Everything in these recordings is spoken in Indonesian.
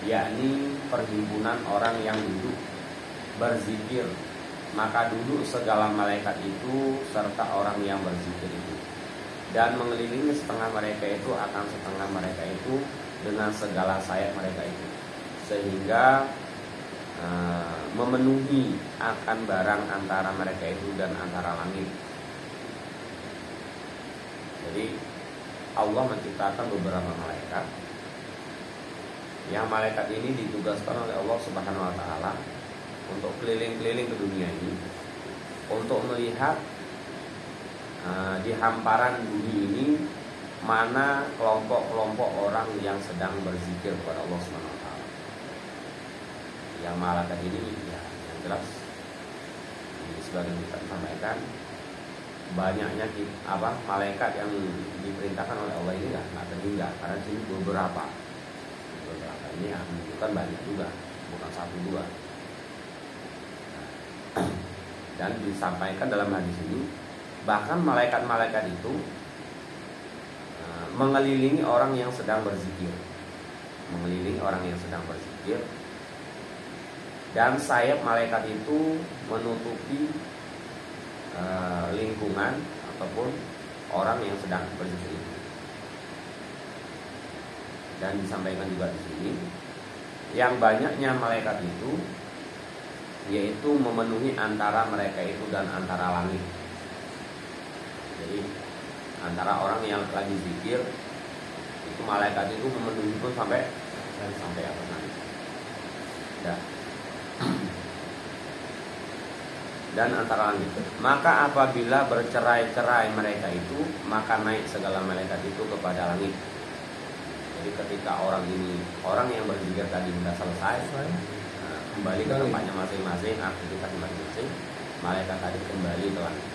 yakni perhimpunan orang yang duduk berzikir, maka duduk segala malaikat itu serta orang yang berzikir itu, dan mengelilingi setengah mereka itu akan setengah mereka itu dengan segala sayap mereka itu, sehingga memenuhi akan barang antara mereka itu dan antara langit. Jadi Allah menciptakan beberapa malaikat, yang malaikat ini ditugaskan oleh Allah Subhanahu wa taala untuk keliling-keliling ke dunia ini, untuk melihat di hamparan bumi ini mana kelompok-kelompok orang yang sedang berzikir kepada Allah Subhanahu wa taala. Yang malaikat ini ya, yang jelas sebagian kita sampaikan, banyaknya malaikat yang diperintahkan oleh Allah ini nggak terhingga, karena di sini beberapa ini akan menunjukkan banyak juga, bukan satu dua. Dan disampaikan dalam hadis ini, bahkan malaikat-malaikat itu mengelilingi orang yang sedang berzikir, dan sayap malaikat itu menutupi lingkungan ataupun orang yang sedang berzikir itu. Dan disampaikan juga di sini, yang banyaknya malaikat itu yaitu memenuhi antara mereka itu dan antara langit. Jadi antara orang yang lagi zikir itu malaikat itu memenuhi pun sampai atas langit. Dan antara langit. Maka apabila bercerai-cerai mereka itu, maka naik segala malaikat itu kepada langit. Jadi ketika orang yang berzikir tadi sudah selesai, kembali ke tempatnya masing-masing, aktivitas masing-masing, malaikat tadi kembali ke langit.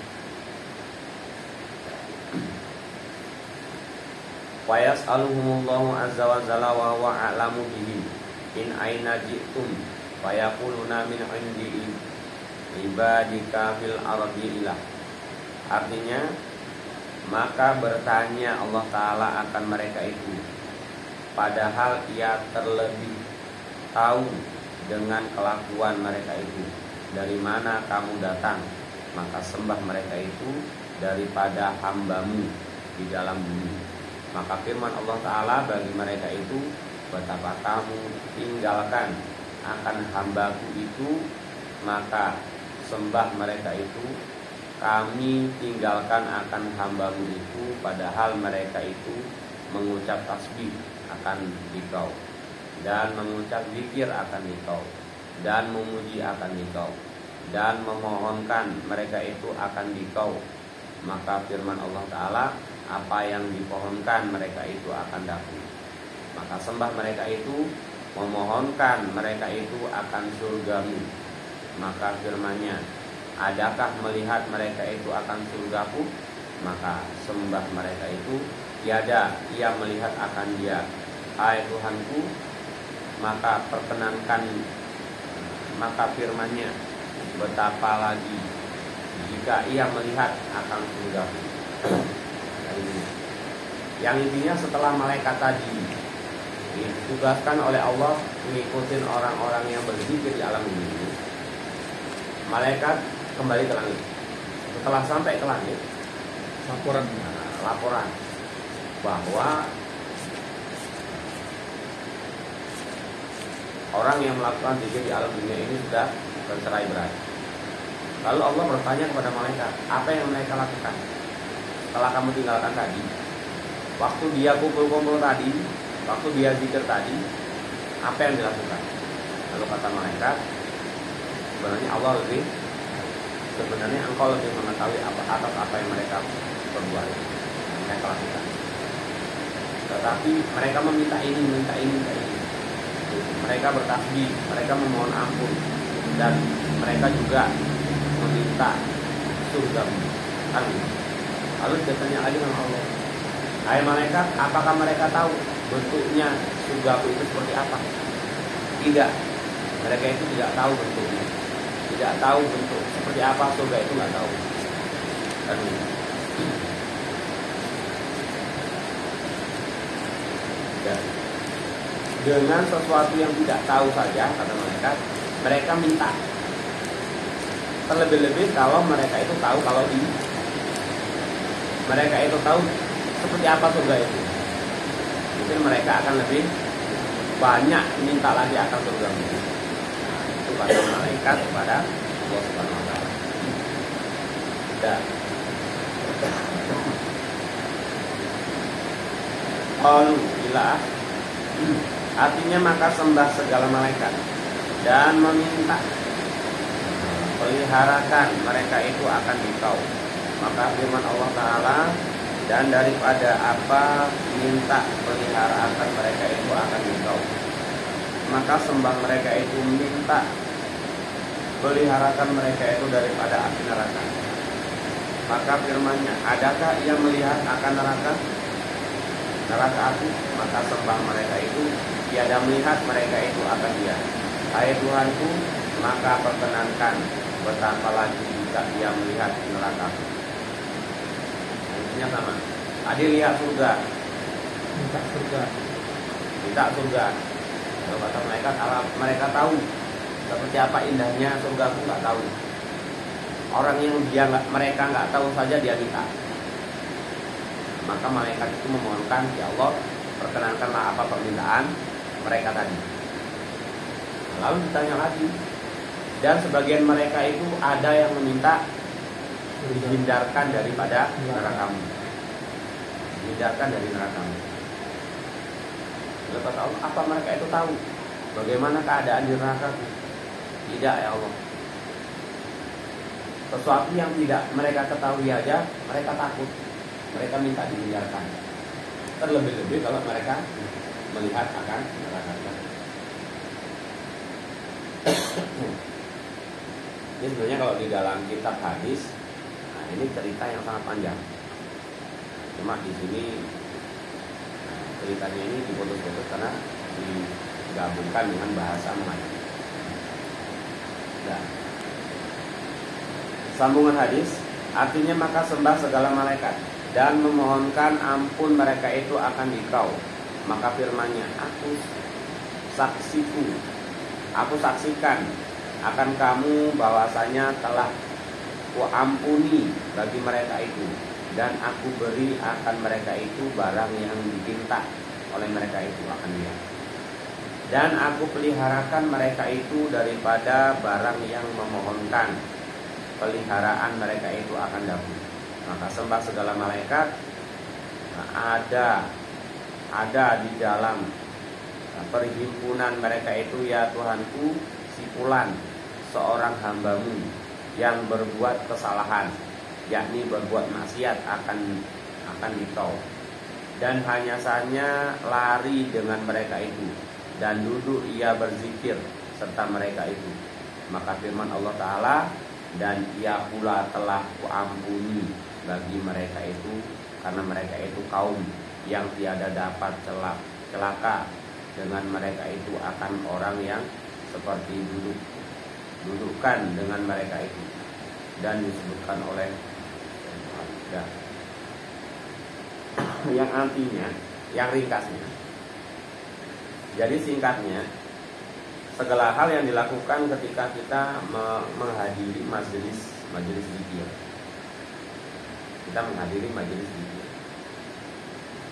Wa yas'aluhumullahu azza wa jalla wa huwa a'lamu bihim in aina ji'tum fa yaquluna min 'indi ibadika fil ardi ilah. Artinya, maka bertanya Allah Ta'ala akan mereka itu, padahal ia terlebih tahu dengan kelakuan mereka itu, dari mana kamu datang, maka sembah mereka itu daripada hambamu di dalam bumi. Maka firman Allah Ta'ala bagi mereka itu, betapa kamu tinggalkan akan hambaku itu, maka sembah mereka itu, kami tinggalkan akan hambamu itu, padahal mereka itu mengucap tasbih akan dikau, dan mengucap zikir akan dikau, dan memuji akan dikau, dan memohonkan mereka itu akan dikau. Maka firman Allah Ta'ala, apa yang dipohonkan mereka itu akan dapat. Maka sembah mereka itu, memohonkan mereka itu akan surgamu. Maka firman-Nya, adakah melihat mereka itu akan surgaku? Maka sembah mereka itu, tiada, ia melihat akan dia. Hai Tuhanku, maka perkenankan. Maka firman-Nya, betapa lagi jika ia melihat akan surgaku. Yang intinya setelah malaikat tadi ditugaskan oleh Allah mengikuti orang-orang yang berzikir di alam ini, malaikat kembali ke langit. Setelah sampai ke langit, laporan bahwa orang yang melakukan zikir di alam dunia ini sudah bercerai-berai. Lalu Allah bertanya kepada malaikat, apa yang mereka lakukan setelah kamu tinggalkan tadi? Waktu dia kumpul-kumpul tadi, waktu dia zikir tadi, apa yang dilakukan? Lalu kata malaikat, sebenarnya engkau lebih mengetahui atas apa yang mereka perbuat, mereka lakukan. Tetapi mereka meminta ini. Mereka bertasbih, mereka memohon ampun, dan mereka juga meminta surga. Lalu ditanya lagi sama Allah, hai malaikat, apakah mereka tahu bentuknya surga itu seperti apa? Tidak, mereka itu tidak tahu bentuknya, tidak tahu bentuk seperti apa surga itu, nggak tahu. dengan sesuatu yang tidak tahu saja, kata mereka minta. Terlebih-lebih kalau mereka itu tahu mereka itu tahu seperti apa surga itu, mungkin mereka akan lebih banyak minta lagi akan surga itu. Itu kata malaikat kepada Allah Subhanahu wa taala. Qalu ilah, artinya maka sembah segala malaikat dan meminta peliharakan mereka itu akan dikau. Maka firman Allah Ta'ala, dan daripada apa minta peliharakan mereka itu akan dikau, maka sembah mereka itu minta peliharakan mereka itu daripada api neraka. Maka firman-Nya, adakah ia melihat akan neraka api? Maka sembah mereka itu tiada melihat mereka itu akan dia. Hai Tuhanku, maka perkenankan betapa lagi jika ia melihat neraka. Intinya sama. Tadi lihat surga, minta surga. Kalau kata mereka tahu seperti apa indahnya surga, aku nggak tahu. Orang yang mereka nggak tahu saja dia minta. Maka malaikat itu memohonkan, ya Allah, perkenankanlah apa permintaan mereka tadi. Lalu ditanya lagi, dan sebagian mereka itu ada yang meminta dihindarkan daripada neraka-Mu. Dihindarkan dari neraka-Mu. Lalu kata Allah, apa mereka itu tahu bagaimana keadaan di neraka? Tidak, ya Allah. Sesuatu yang tidak mereka ketahui aja mereka takut. Mereka minta dihindarkan. Terlebih-lebih kalau mereka melihat akan neraka. Ini sebenarnya kalau di dalam kitab hadis, nah ini cerita yang sangat panjang. Cuma di sini ceritanya ini diputus-putus karena digabungkan dengan bahasa Melayu. Nah, sambungan hadis artinya maka sembah segala malaikat dan memohonkan ampun mereka itu akan dikau. Maka firman-Nya, aku saksikan akan kamu bahwasanya telah kuampuni bagi mereka itu, dan aku beri akan mereka itu barang yang dipinta oleh mereka itu akan dia, dan aku peliharakan mereka itu daripada barang yang memohonkan peliharaan mereka itu akan dapat. Maka sembah segala malaikat ada di dalam perhimpunan mereka itu, ya Tuhanku, sipulan seorang hamba-Mu yang berbuat kesalahan, yakni berbuat maksiat akan dikau, dan hanya saja lari dengan mereka itu, dan duduk ia berzikir serta mereka itu. Maka firman Allah Ta'ala, dan ia pula telah kuampuni bagi mereka itu, karena mereka itu kaum yang tiada dapat celaka dengan mereka itu akan orang yang seperti dudukkan dengan mereka itu, dan disebutkan oleh yang artinya, yang ringkasnya. Jadi singkatnya, segala hal yang dilakukan ketika kita menghadiri majelis zikir. Kita menghadiri majelis zikir.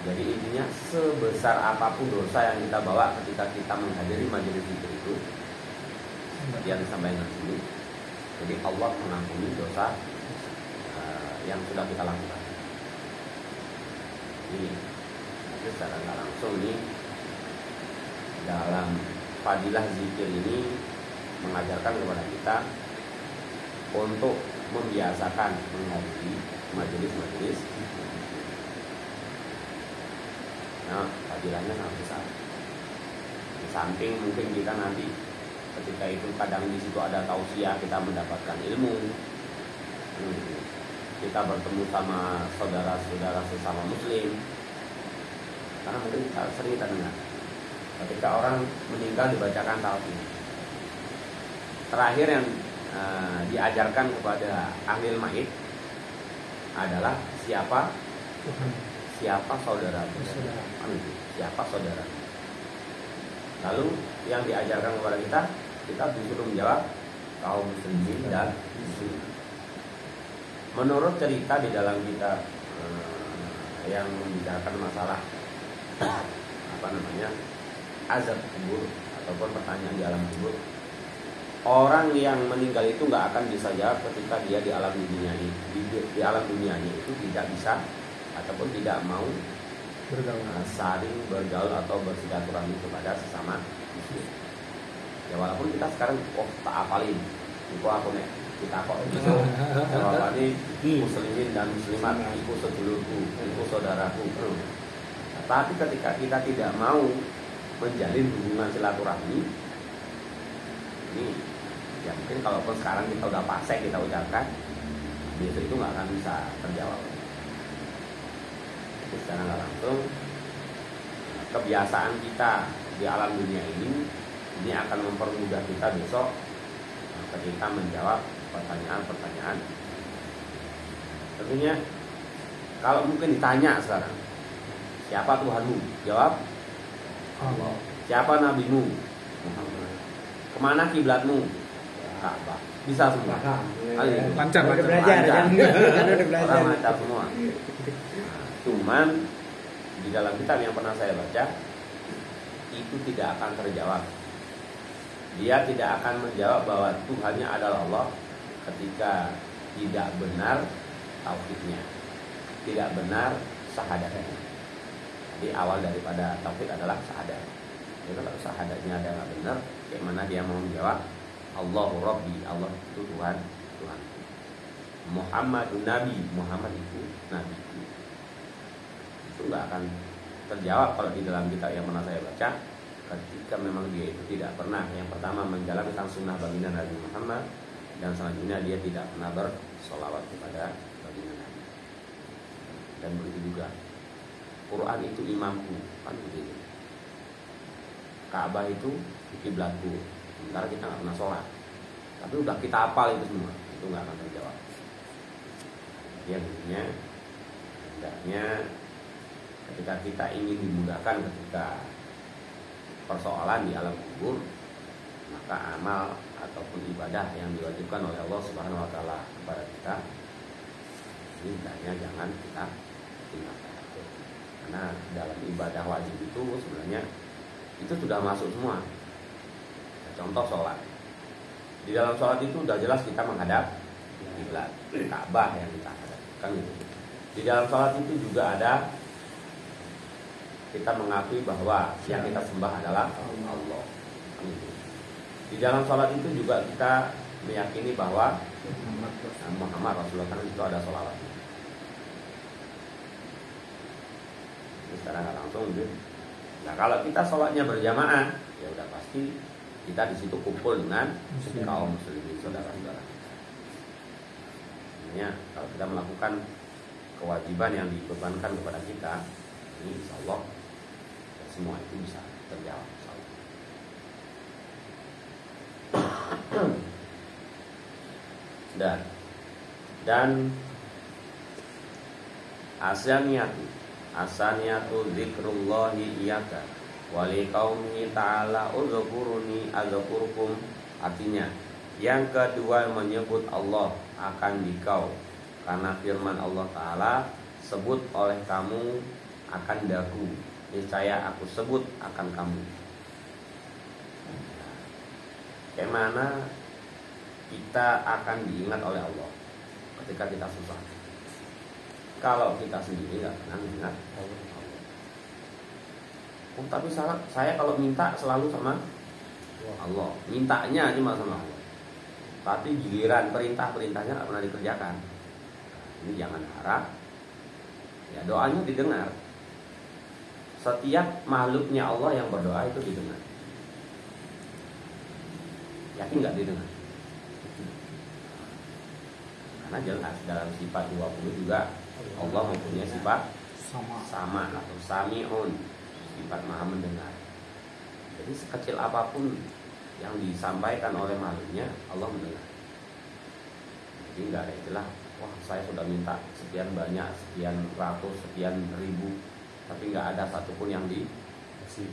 Jadi intinya sebesar apapun dosa yang kita bawa ketika kita menghadiri majelis zikir itu, yang disampaikan di sini. Jadi Allah mengampuni dosa yang sudah kita lakukan. Ini secara nggak langsung ini dalam fadilah zikir ini mengajarkan kepada kita untuk membiasakan menghadiri majelis. Nah, fadilahnya sangat besar. Di samping mungkin kita nanti ketika itu kadang di situ ada tausiah, kita mendapatkan ilmu. Kita bertemu sama saudara-saudara sesama muslim. Karena mungkin sering kita dengar ketika orang meninggal dibacakan talqin. Terakhir yang diajarkan kepada ahli mayit adalah siapa saudara. Siapa saudara. Lalu yang diajarkan kepada kita, kita disuruh menjawab kaum muslimin dan muslimat. Menurut cerita di dalam kitab yang membicarakan masalah azab kubur ataupun pertanyaan di alam kubur, orang yang meninggal itu nggak akan bisa jawab ketika dia di alam dunia ini. Di alam dunianya itu tidak bisa ataupun tidak mau saling bergaul atau bersilaturahmi kepada sesama muslim. Ya walaupun kita sekarang tak apalin, itu aku nih kita kok bisa jawab ini muslimin dan muslimat, itu sedulurku, itu saudaraku. Tapi ketika kita tidak mau menjalin hubungan silaturahmi, ini ya mungkin kalaupun sekarang kita udah pasek kita ucapkan, biasa itu nggak akan bisa terjawab. Jadi secara nggak langsung kebiasaan kita di alam dunia ini akan mempermudah kita besok ketika menjawab pertanyaan-pertanyaan. Tentunya kalau mungkin ditanya sekarang, siapa Tuhanmu? Jawab Allah. Siapa nabimu? Muhammad. Kemana kiblatmu? Ka'bah. Bisa semua. Lancar. Udah belajar. Orang lancar semua. Cuman di dalam kitab yang pernah saya baca itu tidak akan terjawab. Dia tidak akan menjawab bahwa Tuhannya adalah Allah ketika tidak benar tauhidnya, tidak benar syahadatnya. Jadi awal daripada tauhid adalah syahadat. Jadi kalau syahadatnya ada nggak benar, bagaimana dia mau menjawab Allahu Rabbi, Allah itu Tuhan. Muhammadun Nabi, Muhammad itu Nabi. Itu nggak akan terjawab kalau di dalam kitab yang pernah saya baca. Ketika memang dia itu tidak pernah, yang pertama menjalankan sunnah baginda Nabi Muhammad, dan selanjutnya dia tidak pernah bersolawat kepada baginda Nabi. Dan begitu juga Quran itu imamku, kan begitu. Ka'bah itu kiblatku, sementara kita nggak pernah sholat, tapi udah kita hafal itu semua, itu nggak akan terjawab. Yang intinya, hendaknya ketika kita ingin dimudahkan ketika persoalan di alam kubur, maka amal ataupun ibadah yang diwajibkan oleh Allah Subhanahu wa taala kepada kita ini hendaknya jangan kita tinggalkan. Karena dalam ibadah wajib itu sebenarnya itu sudah masuk semua. Contoh sholat. Di dalam sholat itu sudah jelas kita menghadap kiblat, Ka'bah yang kita hadap, kan gitu. Di dalam sholat itu juga ada kita mengakui bahwa yang kita sembah adalah Allah. Di dalam sholat itu juga kita meyakini bahwa Muhammad Rasulullah, karena itu ada sholawat. Secara nggak langsung, nah kalau kita sholatnya berjamaah, ya udah pasti kita di situ kumpul dengan kaum muslimin saudara-saudara. Sebenarnya kalau kita melakukan kewajiban yang dibebankan kepada kita, ini insya Allah semua itu bisa terjawab. Dan asaniyatu zikrullahi iyaka wali qaumi ta'ala uzkuruni azkurukum. Artinya yang kedua menyebut Allah akan dikau, karena firman Allah Ta'ala, sebut oleh kamu akan daku, niscaya aku sebut akan kamu. Bagaimana kita akan diingat oleh Allah ketika kita susah? Kalau kita sendiri nggak pernah ingat Allah. Tapi saya kalau minta selalu sama Allah, mintanya cuma sama Allah. Tapi giliran perintahnya nggak pernah dikerjakan. Ini jangan harap ya doanya didengar. Setiap makhluknya Allah yang berdoa itu didengar. Yakin nggak didengar? Karena jelas dalam sifat 20 juga Allah mempunyai sifat sama atau sami'un, sifat maha mendengar. Jadi sekecil apapun yang disampaikan oleh makhluknya, Allah mendengar. Jadi nggak ada istilah, wah saya sudah minta sekian banyak, sekian ratus, sekian ribu, tapi nggak ada satupun yang dikasih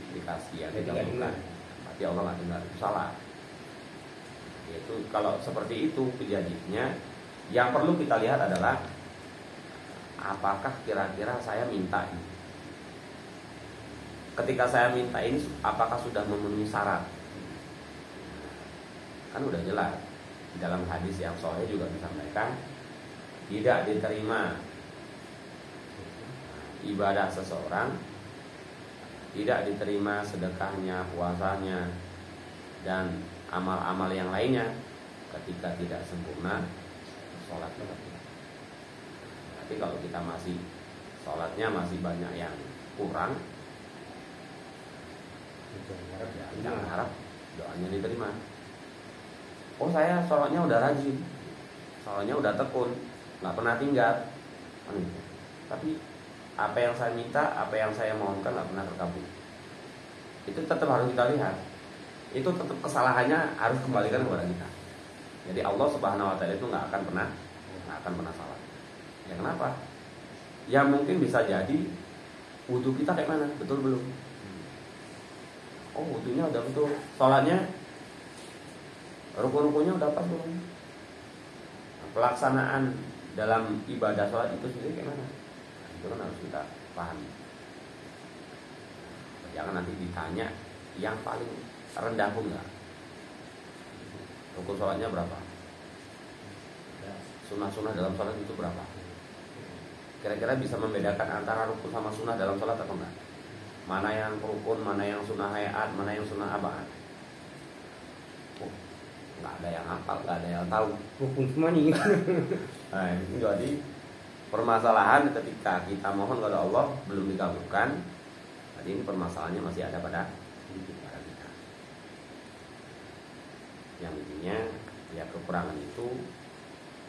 ya, dikabulkan. berarti Allah nggak dengar, itu salah. Yaitu kalau seperti itu kejadiannya, yang perlu kita lihat adalah apakah kira-kira saya minta ini. Ketika saya minta ini, apakah sudah memenuhi syarat? Kan udah jelas di dalam hadis yang sahih juga disampaikan, tidak diterima ibadah seseorang, tidak diterima sedekahnya, puasanya, dan amal-amal yang lainnya ketika tidak sempurna sholatnya. Tapi kalau kita masih sholatnya masih banyak yang kurang, jangan harap doanya diterima. Oh, saya sholatnya udah rajin, sholatnya udah tekun, nggak pernah tinggal, tapi apa yang saya minta, apa yang saya mohonkan nggak pernah terkabul. Itu tetap harus kita lihat. Itu tetap kesalahannya harus kembalikan kepada kita. Jadi Allah Subhanahu Wa Taala itu nggak akan pernah salah. Ya kenapa? Ya mungkin bisa jadi wudhu kita kayak mana, betul belum? Oh, wudhunya udah betul, sholatnya rukun-rukunnya udah pas belum? Nah, pelaksanaan dalam ibadah sholat itu sendiri kayak mana? Nah, itu kan harus kita pahami. Jangan nanti ditanya yang paling rendah pun enggak. Rukun sholatnya berapa? Sunnah-sunnah dalam sholat itu berapa? Kira-kira bisa membedakan antara rukun sama sunnah dalam sholat atau enggak? Mana yang rukun, mana yang sunnah hayat, mana yang sunnah abad? Nggak ada yang hafal, nggak ada yang tahu. Rukun semua nih. Nah, jadi permasalahan ketika kita mohon kepada Allah belum dikabulkan. Jadi ini permasalahannya masih ada pada kita. Yang intinya ya kekurangan itu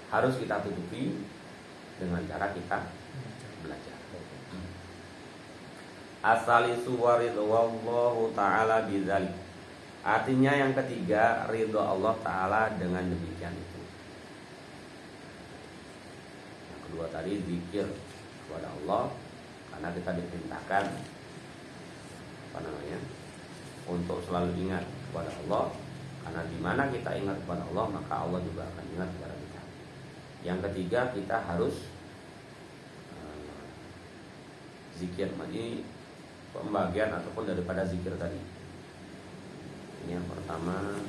harus kita tutupi dengan cara kita belajar. Asalisu waridwallahu ta'ala bidzalik. Artinya yang ketiga, ridho Allah Ta'ala dengan demikian itu. Yang kedua tadi zikir kepada Allah, karena kita diperintahkan untuk selalu ingat kepada Allah. Karena di mana kita ingat kepada Allah, maka Allah juga akan ingat kepada kita. Yang ketiga, kita harus zikir. Ini pembagian ataupun daripada zikir tadi. Ini yang pertama,